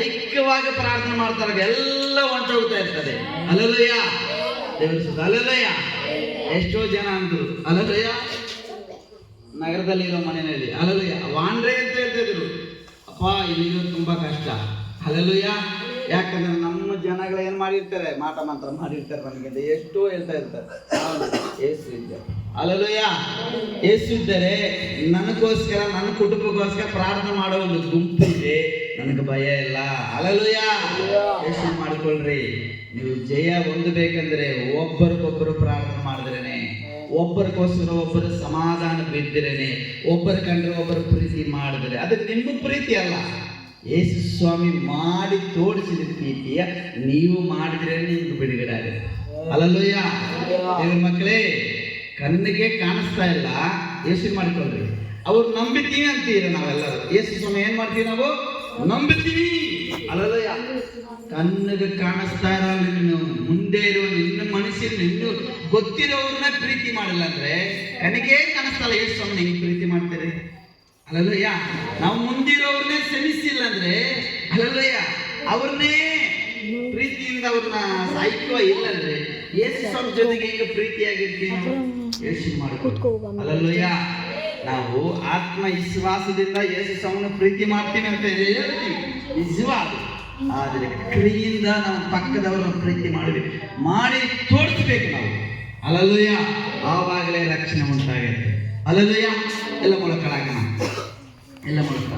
ಐಕ್ಯವಾಗಿ ಪ್ರಾರ್ಥನೆ ಮಾಡ್ತಾರೆ, ಎಲ್ಲ ಹೊಂಟೋಗ್ತಾ ಇರ್ತದೆ. ಅಲ್ಲಲ್ಲೂಯ್ಯ, ದೇವರ ಸುತ್ತ. ಅಲ್ಲಲ್ಲೂಯ್ಯ, ಎಷ್ಟೋ ಜನ ಅಂದ್ರು ಅಲ್ಲಲ್ಲೂಯ್ಯ, ನಗರದಲ್ಲಿರೋ ಮನೆಯಲ್ಲಿ ಅಲ್ಲಲ್ಲೂಯ್ಯ ವಾಂಡ್ರೆ ಅಂತ ಹೇಳ್ತಿದ್ರು. ಅಪ್ಪ ಇಲ್ಲಿರೋದು ತುಂಬಾ ಕಷ್ಟ. ಅಲ್ಲಲ್ಲೂಯ್ಯ, ಯಾಕಂದ್ರೆ ನಮ್ಮ ಜನಗಳು ಏನ್ ಮಾಡಿರ್ತಾರೆ? ಮಾಟ ಮಂತ್ರ ಮಾಡಿರ್ತಾರೆ. ನನಗೆ ಎಷ್ಟೋ ಹೇಳ್ತಾ ಇರ್ತಾರೆ, ಏಸು ಇದ್ದಾರೆ. ಅಲ್ಲಲ್ಲೂಯ್ಯ, ಏಸು ಇದ್ದಾರೆ. ನನಗೋಸ್ಕರ, ನನ್ನ ಕುಟುಂಬಕ್ಕೋಸ್ಕರ ಪ್ರಾರ್ಥನೆ ಮಾಡೋ ಒಂದು ಗುಂಪು ಇದೆ. ನನಗೆ ಭಯ ಇಲ್ಲ. ಅಲ್ಲಲ್ಲೂಯ್ಯ, ಯೋಚನೆ ಮಾಡಿಕೊಳ್ಳ್ರಿ. ನೀವು ಜಯ ಹೊಂದಬೇಕಂದ್ರೆ ಒಬ್ಬರಿಗೊಬ್ಬರು ಪ್ರಾರ್ಥನೆ ಮಾಡಿದ್ರೇನೆ, ಒಬ್ಬರಿಗೋಸ್ಕರ ಒಬ್ಬರು ಸಮಾಧಾನ ಬಿದ್ದಿರೇನೆ, ಒಬ್ಬರು ಕಂಡ್ರೆ ಒಬ್ಬರು ಪ್ರೀತಿ ಮಾಡಿದ್ರೆ ಅದು ನಿಮ್ಮ ಪ್ರೀತಿ ಅಲ್ಲ. ಯೇಸು ಸ್ವಾಮಿ ಮಾಡಿ ತೋರಿಸಿದ ಪ್ರೀತಿಯ ನೀವು ಮಾಡಿದ್ರೆ ನಿಮ್ಗೆ ಬಿಡುಗಡೆ ಆಗುತ್ತೆ. ಅಲ್ಲಲ್ಲೂಯ್ಯ, ದೇವ್ರ ಮಕ್ಕಳೇ, ಕಣ್ಣಿಗೆ ಕಾಣಿಸ್ತಾ ಇಲ್ಲ, ಯೋಚನೆ ಮಾಡಿಕೊಳ್ಳ್ರಿ. ಅವ್ರು ನಂಬಿತೀವಿ ಅಂತೀರ ನಾವೆಲ್ಲರೂ. ಯೇಸು ಸ್ವಾಮಿ ಏನ್ ಮಾಡ್ತೀವಿ? ನಾವು ನಂಬಿತೀವಿ. ಅಲ್ಲಲ್ಲೂಯ್ಯ, ಕಣ್ಣಿಗೆ ಕಾಣಿಸ್ತಾ ಇರೋ ನೀನು ಮುಂದೆ ಇರುವ ನಿನ್ನ ಮನಸ್ಸಿನ ಇನ್ನು ಗೊತ್ತಿರೋವ್ರನ್ನ ಪ್ರೀತಿ ಮಾಡಿಲ್ಲ ಅಂದ್ರೆ ಕಣ್ಣಿಗೆ ಕಾಣಿಸ್ತಲ್ಲ. ಯೇಸು ಸ್ವಾಮಿ ಹೆಂಗೆ ಪ್ರೀತಿ ಮಾಡ್ತಾರೆ? ಅಲ್ಲಲ್ಲೂಯ್ಯ, ನಾವು ಮುಂದಿರೋವ್ರನ್ನೇ ಶ್ರಮಿಸಿಲ್ಲ ಅಂದ್ರೆ ಅಲ್ಲಲ್ಲೂಯ್ಯ, ಅವ್ರನ್ನೇ ಪ್ರೀತಿಯಿಂದ ಅವ್ರನ್ನ ಸಾಯ್ಕೋ ಇಲ್ಲ ಅಂದ್ರೆ ಯೇಸು ಸ್ವಾಮಿ ಜೊತೆಗೆ ಹೆಂಗೆ ಪ್ರೀತಿಯಾಗಿರ್ತೀವಿ ನಾವು? ಯೋಚನೆ ಮಾಡ್ಕೊ. ಅಲ್ಲಲ್ಲೂಯ್ಯ, ನಾವು ಆತ್ಮ ವಿಶ್ವಾಸದಿಂದ ಯೇಸು ಸ್ವಾಮಿನ ಪ್ರೀತಿ ಮಾಡ್ತೀವಿ ಅಂತ ಹೇಳ್ತೀವಿ, ನಿಜವಾದ. ಆದರೆ ಕ್ರಿಯೆಯಿಂದ ನಾವು ಪಕ್ಕದವ್ರನ್ನ ಪ್ರೀತಿ ಮಾಡಬೇಕು, ಮಾಡಿ ತೋರಿಸ್ಬೇಕು ನಾವು. ಅಲ್ಲಲ್ಲೂಯ್ಯ, ಆವಾಗಲೇ ರಕ್ಷಣೆ ಉಂಟಾಗುತ್ತೆ. ಅಲ್ಲಲ್ಲೂಯ್ಯ, ಎಲ್ಲ ಮೊಳಕಾಗೋಣ, ಎಲ್ಲ ಮೊಳಕ.